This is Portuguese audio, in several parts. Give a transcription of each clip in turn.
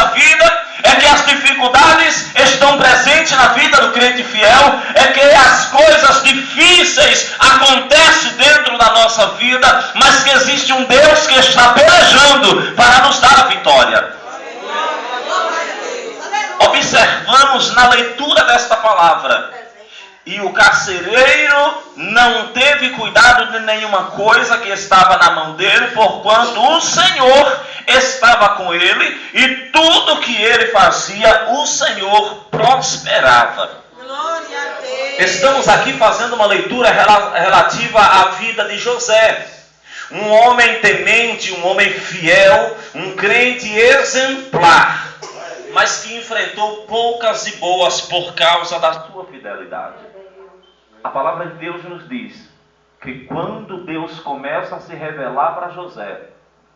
nossa vida, é que as dificuldades estão presentes na vida do crente fiel, é que as coisas difíceis acontecem dentro da nossa vida, mas que existe um Deus que está pelejando para nos dar a vitória. Observamos na leitura desta palavra: e o carcereiro não teve cuidado de nenhuma coisa que estava na mão dele, porquanto o Senhor estava com ele, e tudo que ele fazia, o Senhor prosperava. Glória a Deus. Estamos aqui fazendo uma leitura relativa à vida de José. Um homem temente, um homem fiel, um crente exemplar, mas que enfrentou poucas e boas por causa da sua fidelidade. A palavra de Deus nos diz que quando Deus começa a se revelar para José,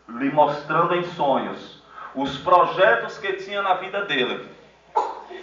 lhe mostrando em sonhos os projetos que tinha na vida dele,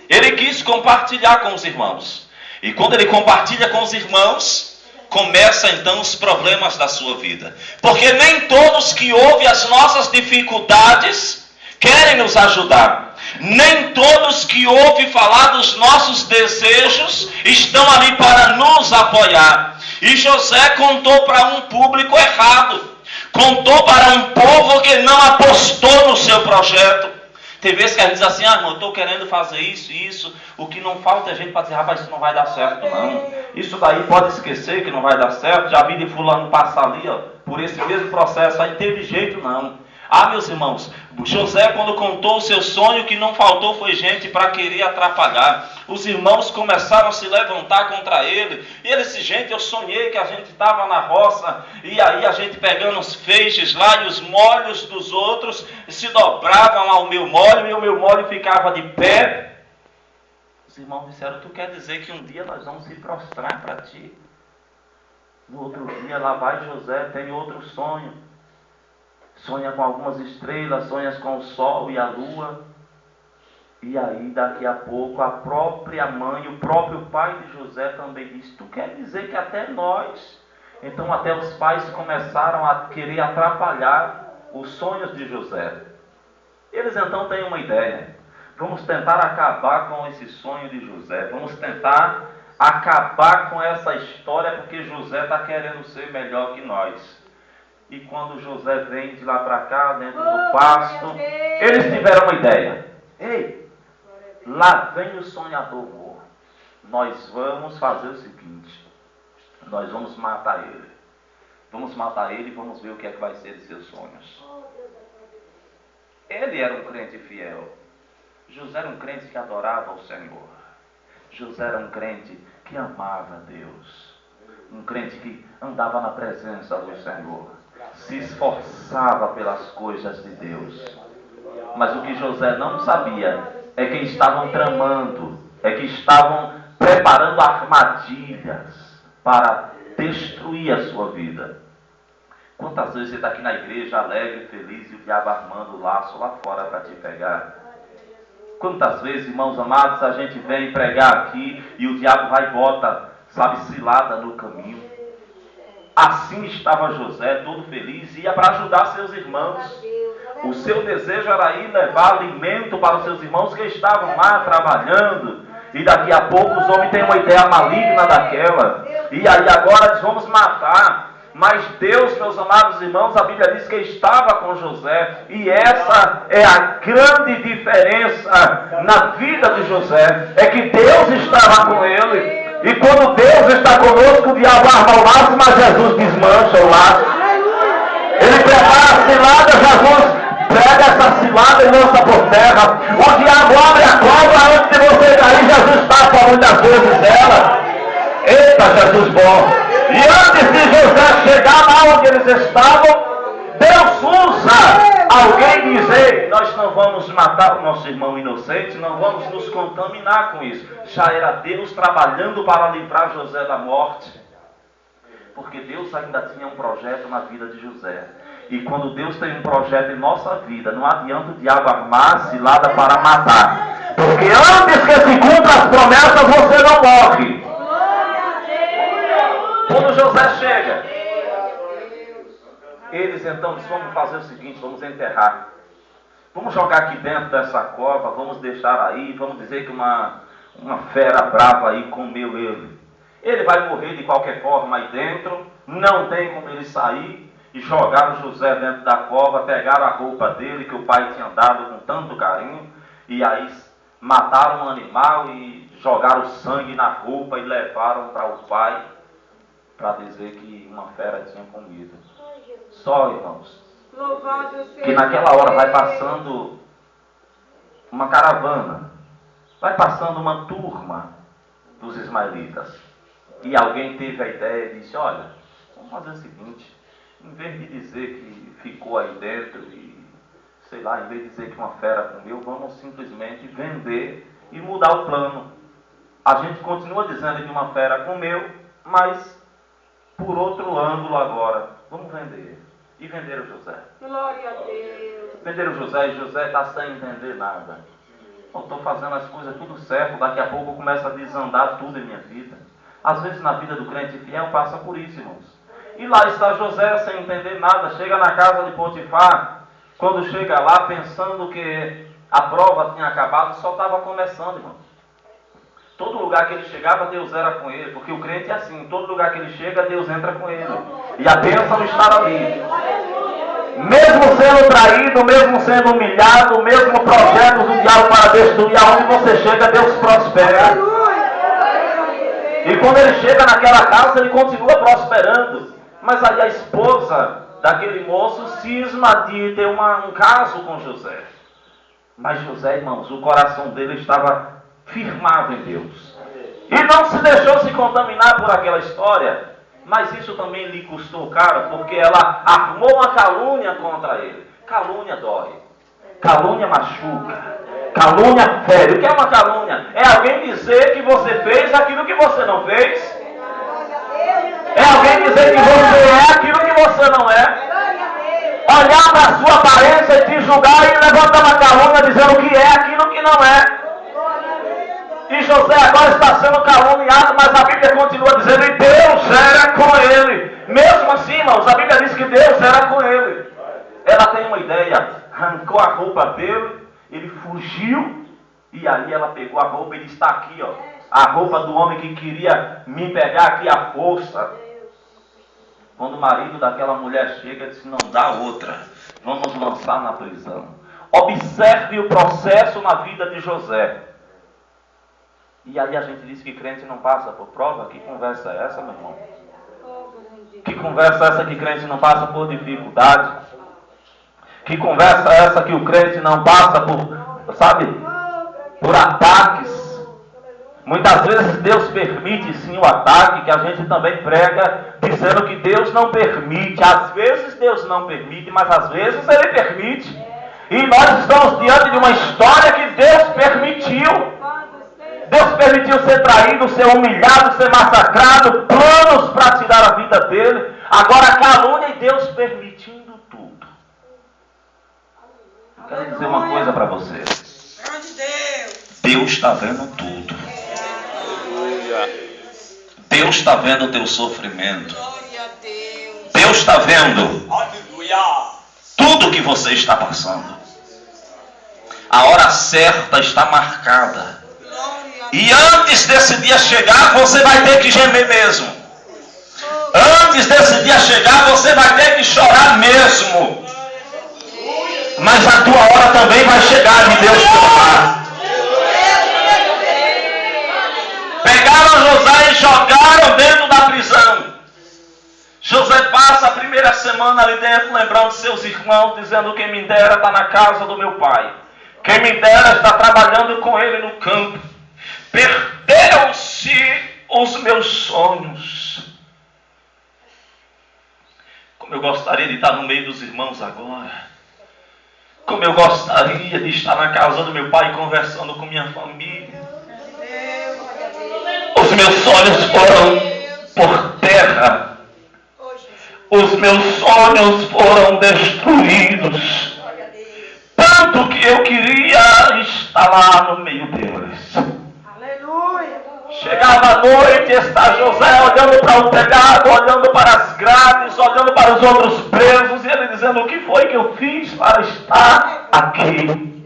ele quis compartilhar com os irmãos. E quando ele compartilha com os irmãos, começa então os problemas da sua vida. Porque nem todos que ouvem as nossas dificuldades querem nos ajudar. Nem todos que ouvem falar dos nossos desejos estão ali para nos apoiar. E José contou para um público errado. Contou para um povo que não apostou no seu projeto. Tem vezes que a gente diz assim: irmão, eu estou querendo fazer isso. O que não falta é gente para dizer: rapaz, isso não vai dar certo não. Isso daí pode esquecer que não vai dar certo. Já vi de fulano passar ali, ó, por esse mesmo processo, aí teve jeito não. Meus irmãos, José, quando contou o seu sonho, o que não faltou foi gente para querer atrapalhar. Os irmãos começaram a se levantar contra ele. E ele disse: gente, eu sonhei que a gente estava na roça, e aí a gente pegando os feixes lá, e os molhos dos outros se dobravam ao meu molho, e o meu molho ficava de pé. Os irmãos disseram: tu quer dizer que um dia nós vamos se prostrar para ti? No outro dia, lá vai José, tem outro sonho. Sonha com algumas estrelas, sonha com o sol e a lua. E aí, daqui a pouco, a própria mãe, o próprio pai de José também disse: tu quer dizer que até nós? Então, até os pais começaram a querer atrapalhar os sonhos de José. Eles então têm uma ideia: vamos tentar acabar com esse sonho de José. Vamos tentar acabar com essa história, porque José está querendo ser melhor que nós. E quando José vem de lá para cá, dentro do pasto, eles tiveram uma ideia: ei, lá vem o sonhador. Nós vamos fazer o seguinte: nós vamos matar ele. Vamos matar ele e vamos ver o que é que vai ser de seus sonhos. Ele era um crente fiel. José era um crente que adorava o Senhor. José era um crente que amava Deus. Um crente que andava na presença do Senhor. Se esforçava pelas coisas de Deus. Mas o que José não sabia é que estavam tramando, é que estavam preparando armadilhas para destruir a sua vida. Quantas vezes você está aqui na igreja alegre, feliz, e o diabo armando o laço lá fora para te pegar? Quantas vezes, irmãos amados, a gente vem pregar aqui e o diabo vai e bota, cilada no caminho. Assim estava José, todo feliz, ia para ajudar seus irmãos. O seu desejo era ir levar alimento para os seus irmãos que estavam lá trabalhando. E daqui a pouco os homens têm uma ideia maligna daquela. E aí agora eles vamos matar. Mas Deus, meus amados irmãos, a Bíblia diz que estava com José. E essa é a grande diferença na vida de José. É que Deus estava com ele. E quando Deus está conosco, o diabo arma o laço, mas Jesus desmancha o laço. Ele prepara a cilada, Jesus pega essa cilada e lança por terra. O diabo abre a cobra antes de você cair, Jesus tapa muitas vezes dela. Eita, Jesus bom! E antes de José chegar lá onde eles estavam, Deus usa alguém dizer: nós não vamos matar o nosso irmão inocente, não vamos nos contaminar com isso. Já era Deus trabalhando para livrar José da morte, porque Deus ainda tinha um projeto na vida de José. E quando Deus tem um projeto em nossa vida, não adianta o diabo armar cilada para matar, porque antes que se cumpra as promessas, você não morre. Quando José chega, eles então dizem: vamos fazer o seguinte, vamos enterrar. Vamos jogar aqui dentro dessa cova, vamos deixar aí, vamos dizer que uma fera brava aí comeu ele. Ele vai morrer de qualquer forma aí dentro, não tem como ele sair. E jogaram José dentro da cova, pegaram a roupa dele, que o pai tinha dado com tanto carinho, e aí mataram um animal e jogaram sangue na roupa e levaram para o pai, para dizer que uma fera tinha comido. Só, irmãos, que naquela hora vai passando uma caravana, vai passando uma turma dos ismaelitas, e alguém teve a ideia e disse: olha, vamos fazer o seguinte, em vez de dizer que ficou aí dentro e, sei lá, em vez de dizer que uma fera comeu, vamos simplesmente vender e mudar o plano. A gente continua dizendo que uma fera comeu, mas por outro ângulo agora, vamos vender. E venderam José. Glória a Deus. Venderam José e José está sem entender nada. Eu estou fazendo as coisas tudo certo, daqui a pouco começa a desandar tudo em minha vida. Às vezes na vida do crente fiel passa por isso, irmãos. E lá está José sem entender nada, chega na casa de Potifar, quando chega lá pensando que a prova tinha acabado, só estava começando, irmão. Todo lugar que ele chegava, Deus era com ele, porque o crente é assim, todo lugar que ele chega, Deus entra com ele. E a bênção está ali. Mesmo sendo traído, mesmo sendo humilhado, mesmo projetos do diabo para destruir, aonde você chega, Deus prospera. E quando ele chega naquela casa, ele continua prosperando. Mas aí a esposa daquele moço cisma de ter um caso com José. Mas José, irmãos, o coração dele estava firmado em Deus. E não se deixou se contaminar por aquela história. Mas isso também lhe custou caro, porque ela armou uma calúnia contra ele. Calúnia dói. Calúnia machuca. Calúnia fere. O que é uma calúnia? É alguém dizer que você fez aquilo que você não fez. É alguém dizer que você é aquilo que você não é. Olhar para a sua aparência e te julgar e levantar uma calúnia dizendo que é aquilo que não é. E José agora está sendo caluniado, mas a Bíblia continua dizendo que Deus era com ele. Mesmo assim, irmãos, a Bíblia diz que Deus era com ele. Ela tem uma ideia, arrancou a roupa dele, ele fugiu, e aí ela pegou a roupa e disse: está aqui, ó, a roupa do homem que queria me pegar aqui à força. Quando o marido daquela mulher chega, disse: não dá outra, vamos lançar na prisão. Observe o processo na vida de José. E aí a gente diz que crente não passa por prova. Que conversa é essa, meu irmão? Que conversa é essa que crente não passa por dificuldade? Que conversa é essa que o crente não passa por, sabe, por ataques? Muitas vezes Deus permite sim o ataque, que a gente também prega, dizendo que Deus não permite. Às vezes Deus não permite, mas às vezes Ele permite. E nós estamos diante de uma história que Deus permitiu. Deus permitiu ser traído, ser humilhado, ser massacrado, planos para tirar a vida dele. Agora a calúnia e Deus permitindo tudo. Eu quero dizer uma coisa para você. Deus está vendo tudo. Deus está vendo o teu sofrimento. Deus está vendo tudo que você está passando. A hora certa está marcada. E antes desse dia chegar, você vai ter que gemer mesmo. Antes desse dia chegar, você vai ter que chorar mesmo. Mas a tua hora também vai chegar de Deus te honrar. Pegaram José e jogaram dentro da prisão. José passa a primeira semana ali dentro, lembrando seus irmãos, dizendo: quem me dera está na casa do meu pai. Quem me dera está trabalhando com ele no campo. Perderam-se os meus sonhos. Como eu gostaria de estar no meio dos irmãos agora. Como eu gostaria de estar na casa do meu pai conversando com minha família. Os meus sonhos foram por terra. Os meus sonhos foram destruídos. Tanto que eu queria estar lá no meio deles. Chegava à noite, está José olhando para o telhado, olhando para as grades, olhando para os outros presos, e ele dizendo: o que foi que eu fiz para estar aqui?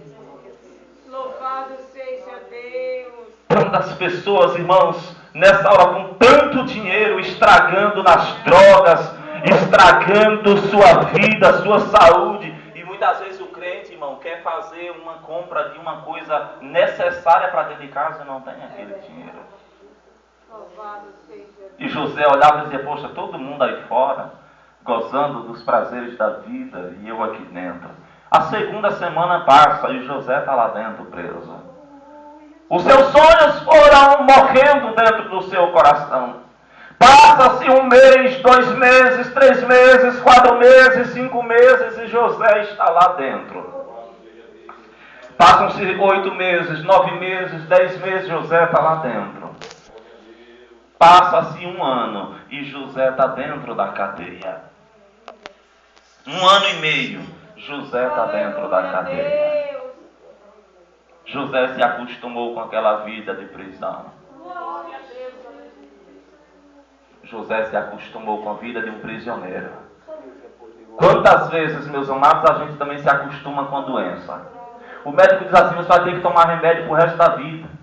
Louvado seja Deus. Tantas pessoas, irmãos, nessa hora com tanto dinheiro, estragando nas drogas, estragando sua vida, sua saúde. E muitas vezes o crente, irmão, quer fazer uma compra de uma coisa necessária para dentro de casa e não tem aquele dinheiro. Louvado seja Deus. E José olhava e dizia: poxa, todo mundo aí fora, gozando dos prazeres da vida, e eu aqui dentro. A segunda semana passa e José está lá dentro preso. Os seus sonhos foram morrendo dentro do seu coração. Passa-se 1 mês, 2 meses, 3 meses, 4 meses, 5 meses e José está lá dentro. Passam-se 8 meses, 9 meses, 10 meses, José está lá dentro. Passa-se 1 ano e José está dentro da cadeia. 1 ano e meio, José está dentro da cadeia. José se acostumou com aquela vida de prisão. José se acostumou com a vida de um prisioneiro. Quantas vezes, meus amados, a gente também se acostuma com a doença? O médico diz assim: você vai ter que tomar remédio pro resto da vida.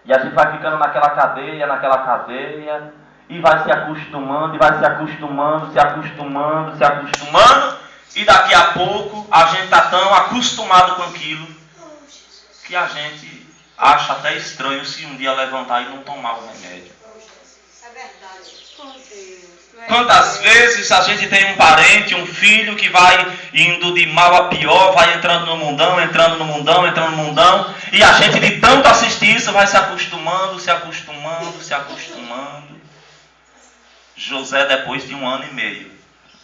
E a gente vai ficando naquela cadeia, e vai se acostumando, e vai se acostumando, se acostumando, se acostumando, e daqui a pouco a gente está tão acostumado com aquilo que a gente acha até estranho se um dia levantar e não tomar o remédio. É verdade. Quantas vezes a gente tem um parente, um filho que vai indo de mal a pior, vai entrando no mundão, entrando no mundão, entrando no mundão, e a gente de tanto assistir isso vai se acostumando, se acostumando, se acostumando. José, depois de 1 ano e meio,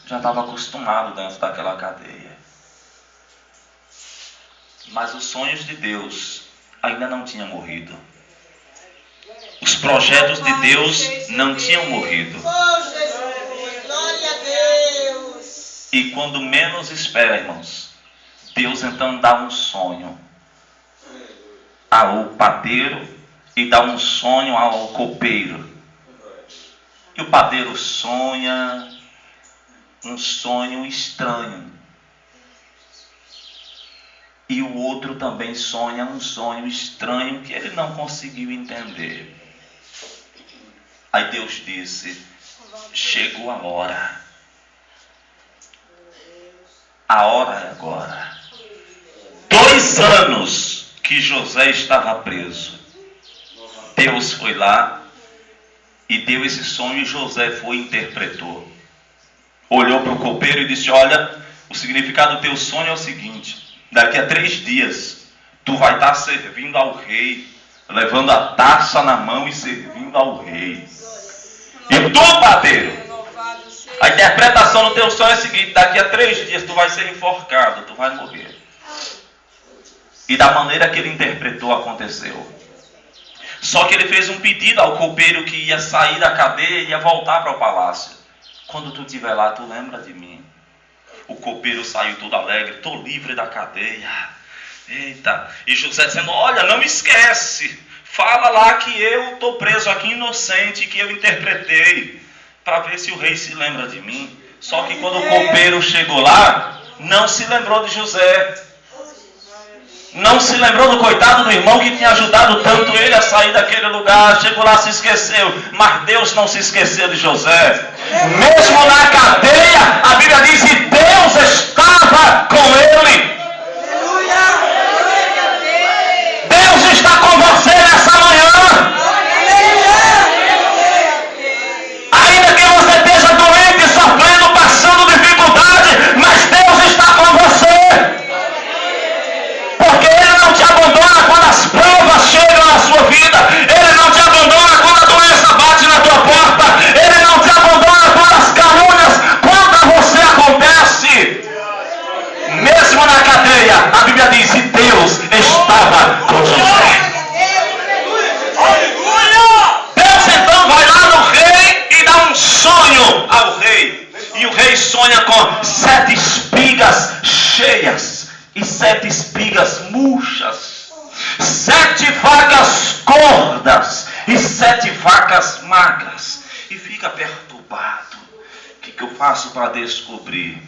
já estava acostumado dentro daquela cadeia. Mas os sonhos de Deus ainda não tinham morrido. Os projetos de Deus não tinham morrido. Glória a Deus. E quando menos espera, irmãos, Deus então dá um sonho ao padeiro e dá um sonho ao copeiro. E o padeiro sonha um sonho estranho. E o outro também sonha um sonho estranho que ele não conseguiu entender. Aí Deus disse: chegou a hora. A hora é agora. 2 anos que José estava preso. Deus foi lá e deu esse sonho e José foi e interpretou. Olhou para o copeiro e disse: olha, o significado do teu sonho é o seguinte: daqui a 3 dias, tu vai estar servindo ao rei, levando a taça na mão e servindo ao rei. E tu, padeiro, a interpretação do teu sonho é a seguinte: daqui a 3 dias tu vai ser enforcado, tu vai morrer. E da maneira que ele interpretou, aconteceu. Só que ele fez um pedido ao copeiro que ia sair da cadeia e ia voltar para o palácio. Quando tu estiver lá, tu lembra de mim. O copeiro saiu todo alegre: estou livre da cadeia. Eita! E José dizendo: olha, não esquece, fala lá que eu estou preso aqui inocente, que eu interpretei, para ver se o rei se lembra de mim. Só que quando o copeiro chegou lá, não se lembrou de José. Não se lembrou do coitado do irmão que tinha ajudado tanto ele a sair daquele lugar. Chegou lá, se esqueceu. Mas Deus não se esqueceu de José. Mesmo na cadeia, a Bíblia diz que Deus estava com ele. Deus está com você nessa manhã. Ainda que você esteja doente, sofrendo, passando dificuldade, mas Deus está com você. Porque Ele não te abandona quando as provas chegam na sua vida. Ele não te abandona quando a doença bate na tua porta. Ele não te abandona quando as calúnias contra você acontece. Mesmo na cadeia, a Bíblia diz que Deus estava com José. Deus então vai lá no rei e dá um sonho ao rei. E o rei sonha com 7 espigas cheias e 7 espigas murchas, 7 vacas gordas e 7 vacas magras. E fica perturbado. O que eu faço para descobrir?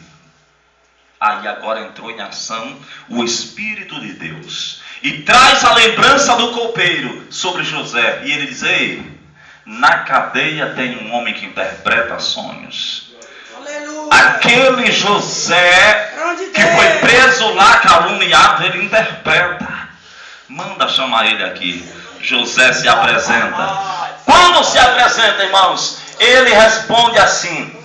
Aí agora entrou em ação o Espírito de Deus. E traz a lembrança do copeiro sobre José. E ele diz: ei, na cadeia tem um homem que interpreta sonhos. Aleluia. Aquele José que foi preso lá, caluniado, ele interpreta. Manda chamar ele aqui. José se apresenta. Quando se apresenta, irmãos, ele responde assim: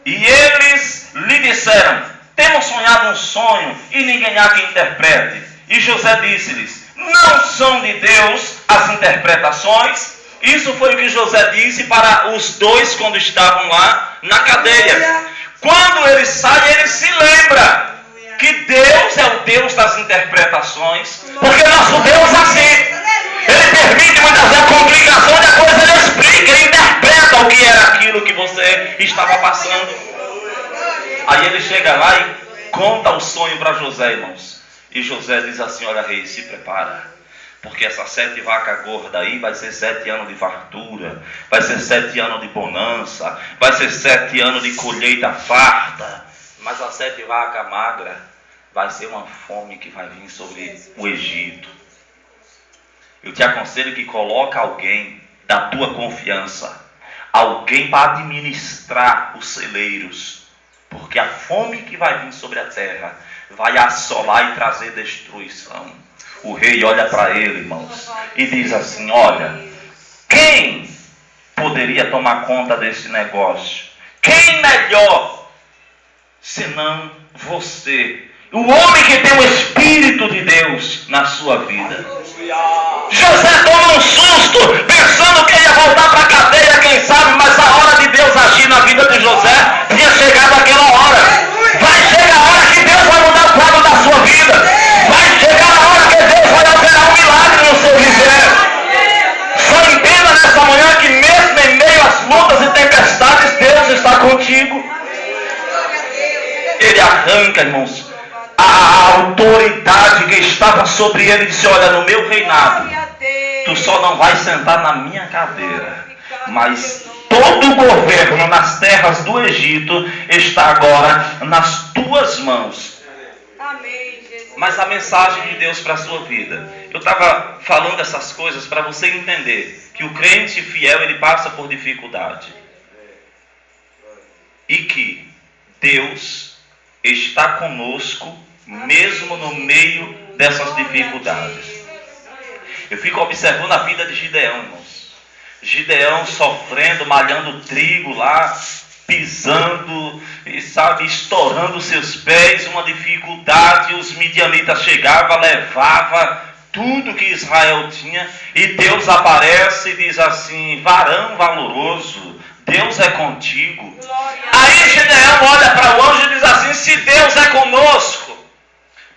e eles lhe disseram: temos sonhado um sonho e ninguém há que interprete. E José disse-lhes: não são de Deus as interpretações. Isso foi o que José disse para os dois quando estavam lá na cadeia. Quando ele sai, ele se lembra que Deus é o Deus das interpretações, porque nosso Deus é assim. Ele permite muitas vezes a complicação, depois ele explica, ele interpreta o que era aquilo que você estava passando. Aí ele chega lá e conta o sonho para José, irmãos. E José diz assim: olha, rei, se prepara, porque essas 7 vacas gordas aí vai ser 7 anos de fartura, vai ser 7 anos de bonança, vai ser 7 anos de colheita farta. Mas as 7 vacas magras vai ser uma fome que vai vir sobre o Egito. Eu te aconselho que coloque alguém da tua confiança, alguém para administrar os celeiros, porque a fome que vai vir sobre a terra vai assolar e trazer destruição. O rei olha para ele, irmãos, e diz assim: olha, quem poderia tomar conta desse negócio? Quem melhor senão você? O homem que tem o Espírito de Deus na sua vida. José toma um susto, pensando que ia voltar para a cadeia, quem sabe, mas a hora de Deus agir na vida de José tinha chegado aquela hora. Vai chegar a hora que Deus vai mudar o quadro da sua vida. Vai chegar a hora que Deus vai operar um milagre no seu viver. Só entenda nessa manhã que mesmo em meio às lutas e tempestades, Deus está contigo. Ele arranca, irmãos, a autoridade que estava sobre ele, disse: olha, no meu reinado, tu só não vais sentar na minha cadeira, mas todo o governo nas terras do Egito está agora nas tuas mãos. Mas a mensagem de Deus para a sua vida, eu estava falando essas coisas para você entender que o crente fiel, ele passa por dificuldade, e que Deus está conosco mesmo no meio dessas dificuldades. Eu fico observando a vida de Gideão, irmãos. Gideão sofrendo, malhando trigo lá, pisando, e sabe, estourando seus pés, uma dificuldade. Os midianitas chegavam, levavam tudo que Israel tinha, e Deus aparece e diz assim: varão valoroso, Deus é contigo. Aí Gideão olha para o anjo e diz assim: se Deus é conosco,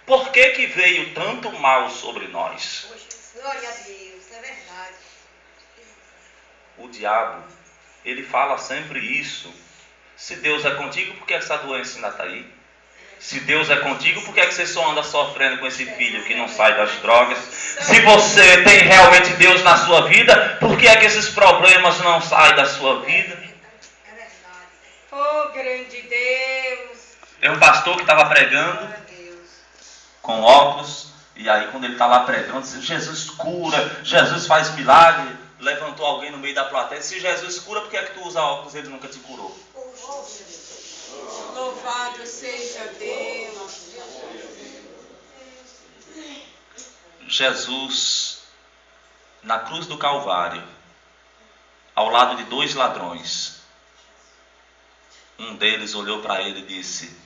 por que veio tanto mal sobre nós? Glória a Deus, é verdade. O diabo, ele fala sempre isso. Se Deus é contigo, por que essa doença ainda está aí? Se Deus é contigo, por que você só anda sofrendo com esse filho que não sai das drogas? Se você tem realmente Deus na sua vida, por que é que esses problemas não saem da sua vida? É verdade. Oh, grande Deus. Tem um pastor que estava pregando com óculos, e aí quando ele está lá pregando, diz: Jesus cura, Jesus faz milagre. Levantou alguém no meio da plateia: se Jesus cura, por que é que tu usa óculos? Ele nunca te curou. Louvado seja Deus. Jesus, na cruz do Calvário, ao lado de 2 ladrões, um deles olhou para ele e disse: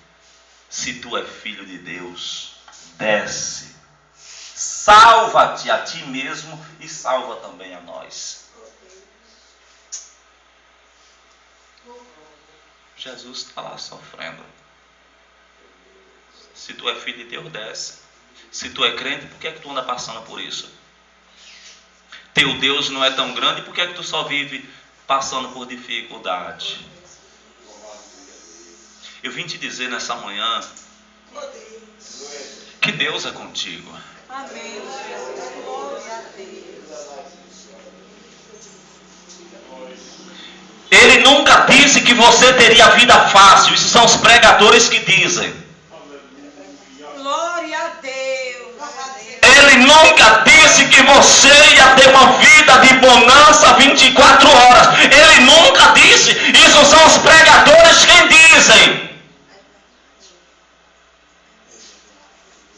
se tu é filho de Deus, desce, salva-te a ti mesmo e salva também a nós. Jesus está lá sofrendo. Se tu é filho de Deus, desce. Se tu é crente, por que é que tu anda passando por isso? Teu Deus não é tão grande, por que é que tu só vive passando por dificuldade? Eu vim te dizer nessa manhã que Deus é contigo. Amém, Jesus. Glória a Deus. Ele nunca disse que você teria vida fácil. Isso são os pregadores que dizem. Glória a Deus. Ele nunca disse que você ia ter uma vida de bonança 24 horas. Ele nunca disse. Isso são os pregadores quem dizem.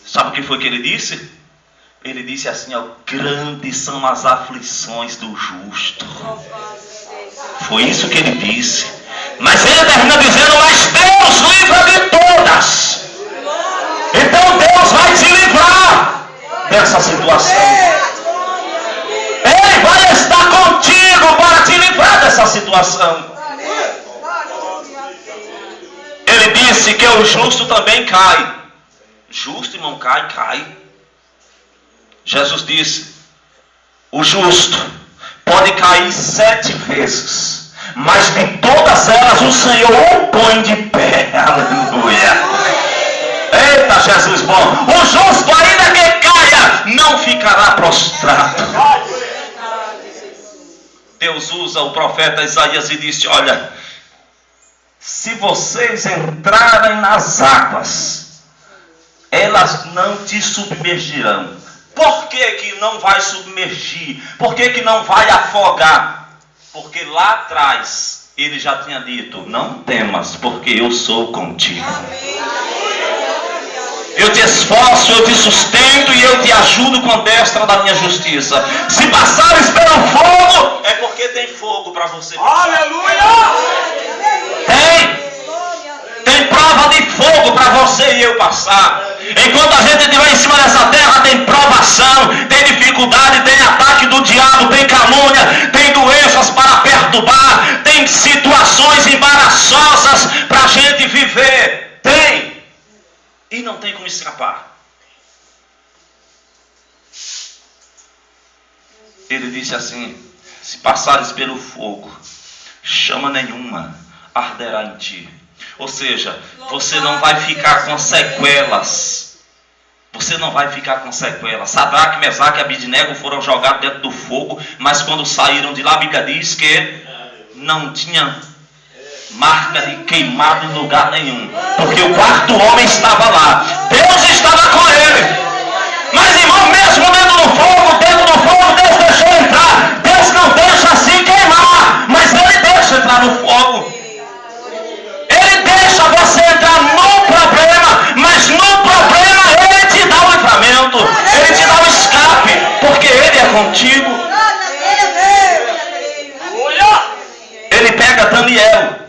Sabe o que foi que ele disse? Ele disse assim, ó, grandes são as aflições do justo. Foi isso que ele disse. Mas ele termina dizendo, mas Deus livra de todas. Então Deus vai te livrar dessa situação. Ele vai estar contigo para te livrar dessa situação. Ele disse que o justo também cai. Justo, irmão, cai. Jesus disse, o justo pode cair 7 vezes, mas de todas elas o Senhor o põe de pé. Aleluia. Eita, Jesus bom. O justo, ainda que caia, não ficará prostrado. Deus usa o profeta Isaías e disse, olha, se vocês entrarem nas águas, elas não te submergirão. Por que não vai submergir? Por que não vai afogar? Porque lá atrás ele já tinha dito, não temas, porque eu sou contigo. Eu te esforço, eu te sustento e eu te ajudo com a destra da minha justiça. Se passares pelo fogo, é porque tem fogo para você. Aleluia! Tem prova de fogo para você e eu passar. Enquanto a gente estiver em cima dessa terra, tem provação, tem dificuldade, tem ataque do diabo, tem calúnia, tem doenças para perturbar, tem situações embaraçosas para a gente viver. Tem. E não tem como escapar. Ele disse assim, se passares pelo fogo, chama nenhuma arderá em ti. Ou seja, você não vai ficar com sequelas. Você não vai ficar com sequelas. Sadraque, Mesaque e Abidnego foram jogados dentro do fogo, mas quando saíram de lá, a Bíblia diz que não tinha marca de queimado em lugar nenhum. Porque o quarto homem estava lá. Deus estava com ele. Mas, irmão, mesmo dentro do fogo, Deus deixou entrar. Deus não deixa assim queimar, mas Ele deixa entrar no fogo. Deixa você entrar no problema, mas no problema Ele te dá o livramento, Ele te dá o escape, porque Ele é contigo. Ele pega Daniel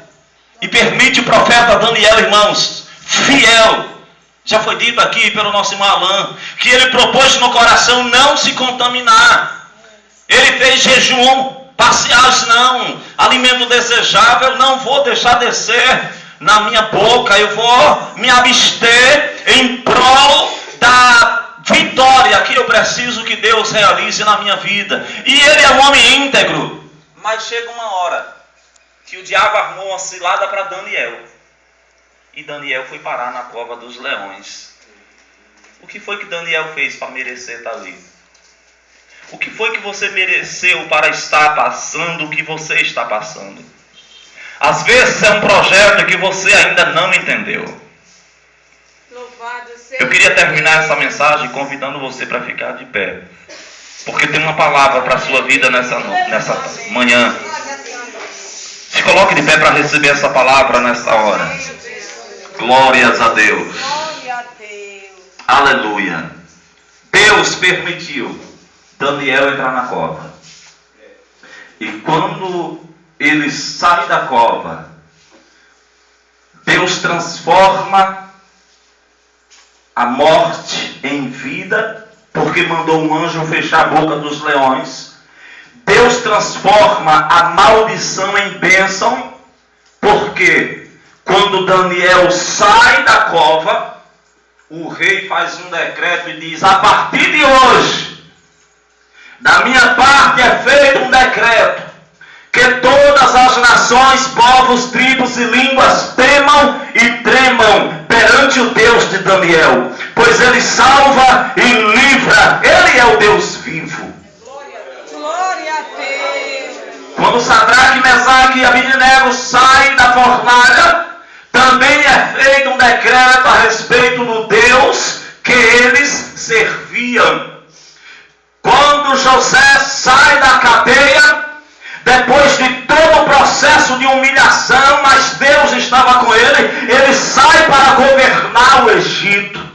e permite o profeta Daniel, irmãos, fiel. Já foi dito aqui pelo nosso irmão Alain, que ele propôs no coração não se contaminar. Ele fez jejum parcial, não, alimento desejável, não vou deixar descer na minha boca, eu vou me abster em prol da vitória que eu preciso que Deus realize na minha vida. E ele é um homem íntegro. Mas chega uma hora que o diabo armou uma cilada para Daniel. E Daniel foi parar na cova dos leões. O que foi que Daniel fez para merecer estar ali? O que foi que você mereceu para estar passando o que você está passando? Às vezes é um projeto que você ainda não entendeu. Eu queria terminar essa mensagem convidando você para ficar de pé. Porque tem uma palavra para a sua vida nessa manhã. Se coloque de pé para receber essa palavra nessa hora. Glórias a Deus. Aleluia. Deus permitiu Daniel entrar na cova. E quando ele sai da cova, Deus transforma a morte em vida, porque mandou um anjo fechar a boca dos leões. Deus transforma a maldição em bênção, porque quando Daniel sai da cova, o rei faz um decreto e diz: a partir de hoje, da minha parte é feito um decreto, que todas as nações, povos, tribos e línguas temam e tremam perante o Deus de Daniel, pois Ele salva e livra, Ele é o Deus vivo. Glória a Deus. Quando Sadraque, Mesaque e Abednego saem da fornalha, também é feito um decreto a respeito do Deus que eles serviam. Quando José sai da cadeia, depois de todo o processo de humilhação, mas Deus estava com ele sai para governar o Egito.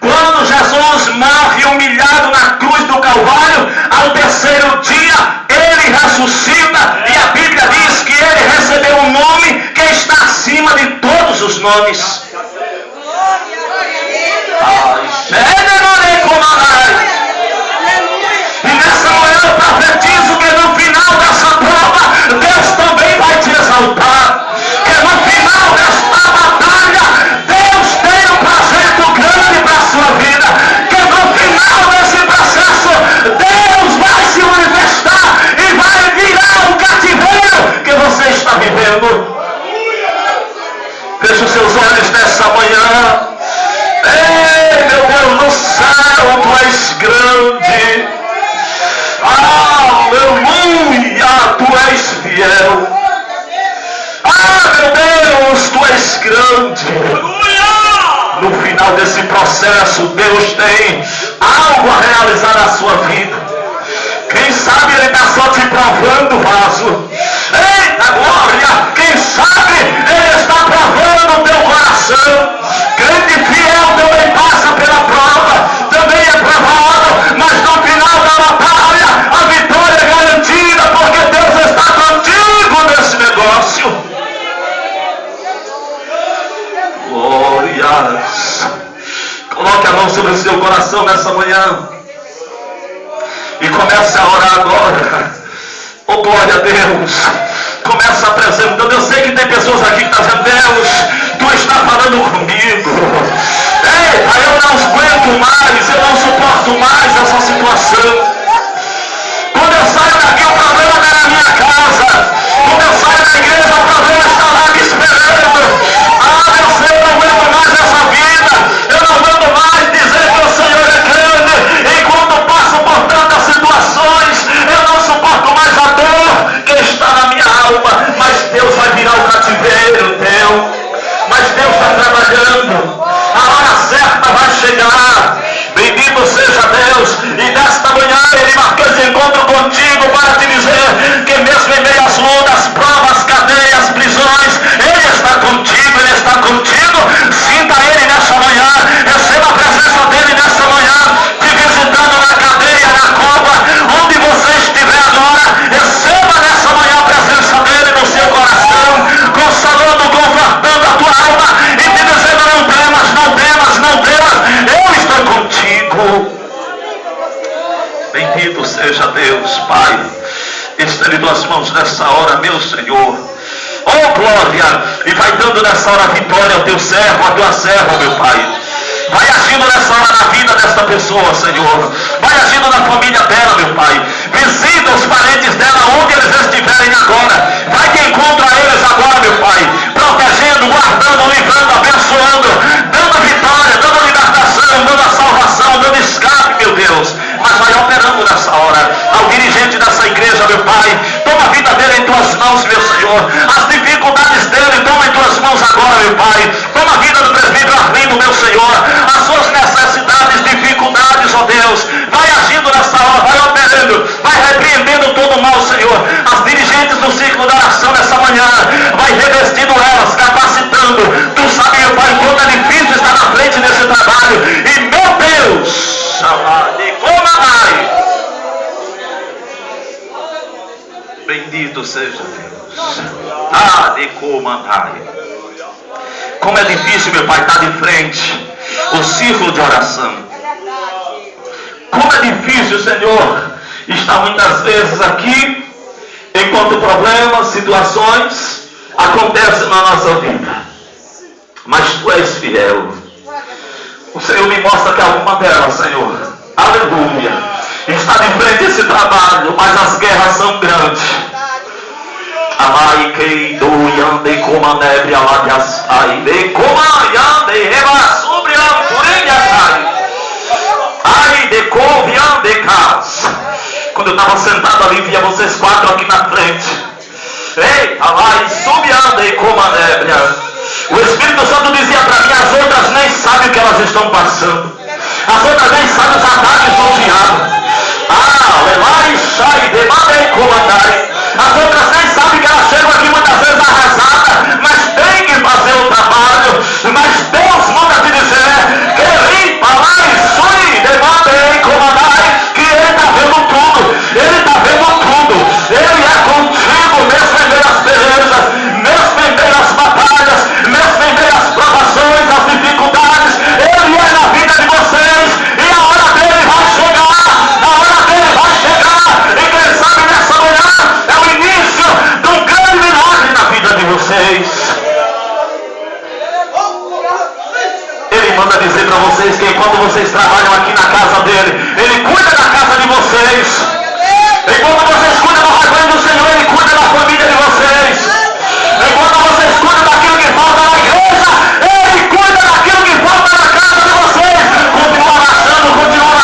Quando Jesus morre humilhado na cruz do Calvário, ao terceiro dia ele ressuscita, e a Bíblia diz que ele recebeu um nome que está acima de todos os nomes. E nessa manhã eu profetizo que no final dessa prova Deus também vai te exaltar, que no final desta batalha Deus tem um projeto grande para a sua vida, que no final desse processo Deus vai se manifestar e vai virar o cativeiro que você está vivendo. Feche os seus olhos nessa manhã. Ei, meu Deus do céu, tu és grande. Aleluia, tu és fiel. Meu Deus, tu és grande. No final desse processo, Deus tem algo a realizar na sua vida. Quem sabe Ele está só te provando o vaso. Eita glória! Quem sabe Ele está provando o teu coração. Crente fiel também passa pela prova, também é provado, mas no final da batalha a vitória é garantida, porque Deus está contigo nesse negócio. Glórias! Coloque a mão sobre o seu coração nessa manhã e comece a orar agora. Oh, glória a Deus! Começa apresentando. Eu sei que tem pessoas aqui que estão dizendo: Deus, tu está falando comigo. Eita, eu não aguento mais, eu não suporto mais essa situação. Quando eu saio daqui, o problema não é na minha casa. Quando eu saio da igreja, o problema está lá me esperando. Meu Senhor, eu não aguento mais essa vida. Eu não aguento mais dizer que o Senhor é grande. Enquanto passo por tantas situações, eu não suporto mais a dor que está na minha alma. Mas Deus vai virar o cativeiro teu. Mas Deus está trabalhando. A hora certa vai chegar. Bendito seja Deus. E nesta manhã Ele marcou esse encontro contigo para te dizer que mesmo em meio às lutas, provas, cadeias, prisões, Ele está contigo, Ele está contigo. Sinta Ele nessa manhã. Receba a presença dEle nessa manhã, te visitando na cadeia, na cova, onde você estiver agora. Receba nessa manhã a presença dEle no seu coração, consolando, confortando a tua alma e te dizendo: não temas, não temas, não temas, eu estou contigo. Bendito seja Deus, Pai. Estende tuas mãos nessa hora, meu Senhor. Oh, glória! E vai dando nessa hora vitória ao teu servo, à tua serva, meu Pai. Vai agindo nessa hora na vida desta pessoa, Senhor. Vai agindo na família dela, meu Pai. Visita os parentes dela onde eles estiverem agora. Vai de encontro a eles agora, meu Pai. Protegendo, guardando, livrando, abençoando, dando vitória, dando libertação, dando a salvação, dando escape, meu Deus. Mas vai operando nessa hora. Ao dirigente dessa igreja, meu Pai, toma a vida dele em tuas mãos, meu Senhor. As dificuldades dele, toma em tuas mãos agora, meu Pai. Toma a vida do presbítero Arlindo, meu Senhor. As suas necessidades, dificuldades, ó Deus. Vai agindo nessa hora, vai operando, vai repreendendo todo o mal, Senhor. As dirigentes do ciclo da oração nessa manhã, vai revestindo elas, capacitando. Tu sabe, meu Pai, quanto é difícil estar na frente desse trabalho. E, meu Deus, bendito seja Deus. Como é difícil, meu Pai, estar de frente o círculo de oração. Como é difícil, Senhor, estar muitas vezes aqui, enquanto problemas, situações acontecem na nossa vida. Mas Tu és fiel. O Senhor me mostra que alguma delas, Senhor, aleluia, está de frente a esse trabalho, mas as guerras são grandes. Amai que do yande comanebre aladias ai de comayande reba sobre a turenya ai de coviande cas Quando eu estava sentado ali, via vocês 4 aqui na frente. Eita, lá, e subiando e comandébria. O Espírito Santo dizia para mim, as outras nem sabem o que elas estão passando. As outras nem sabem os ataques do diabo. Lelai, sai, demanda e comandai. As outras nem sabem que elas chegam aqui muitas vezes arrasadas, mas tem que fazer o trabalho. Mas Deus manda te dizer que limpa lá e sui, demanda e comandai, que Ele está vendo tudo. Ele está vendo tudo. Ele é contigo, mesmo em meio às belezas, mesmo em meio às batalhas, mesmo em meio às provações, às dificuldades. Ele é na vida de vocês e a hora dele vai chegar. A hora dele vai chegar. E quem sabe nessa manhã é o início de um grande milagre na vida de vocês. Ele manda dizer para vocês que quando vocês trabalham aqui na casa dele, ele cuida da casa de vocês. Enquanto vocês cuidam do rebanho do Senhor, Ele cuida da família de vocês. Enquanto vocês cuidam daquilo que falta na igreja, Ele cuida daquilo que falta na casa de vocês. Continua achando, continua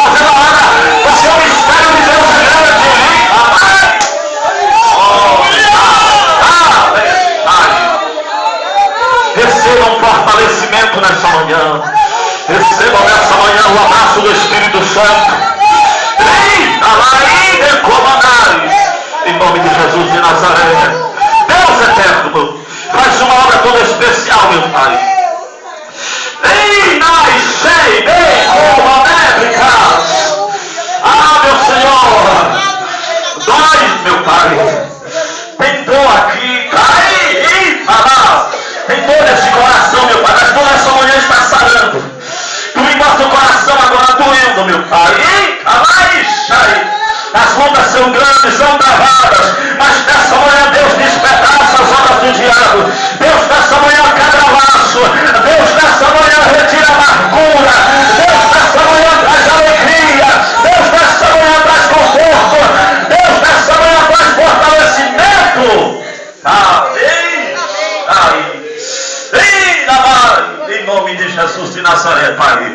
fazendo a obra. Porque o mistério de Deus é grande. Recebam fortalecimento nessa manhã. Recebam nessa manhã o abraço do Espírito Santo. Em nome de Jesus de Nazaré. Deus eterno, faz uma obra toda especial, meu Pai. Ei, nós sei bem como Américas. Meu Senhor, dói, meu Pai. Tem dor aqui, tem dor nesse coração, meu Pai, mas toda essa manhã está sarando. Tu me mostra o coração agora doendo, meu Pai. As lutas são grandes, são travadas, mas nessa manhã Deus despedaça as obras do diabo. Deus nessa manhã quebra laço. Deus nessa manhã retira a amargura. Deus nessa manhã traz alegria. Deus nessa manhã traz conforto. Deus nessa manhã traz fortalecimento. Em nome de Jesus de Nazaré, Pai,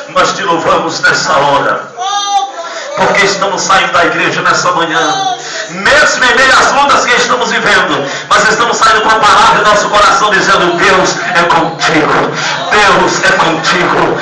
nós te louvamos nessa hora. Porque estamos saindo da igreja nessa manhã, mesmo em meio às lutas que estamos vivendo, mas estamos saindo com a palavra em nosso coração dizendo: Deus é contigo, Deus é contigo,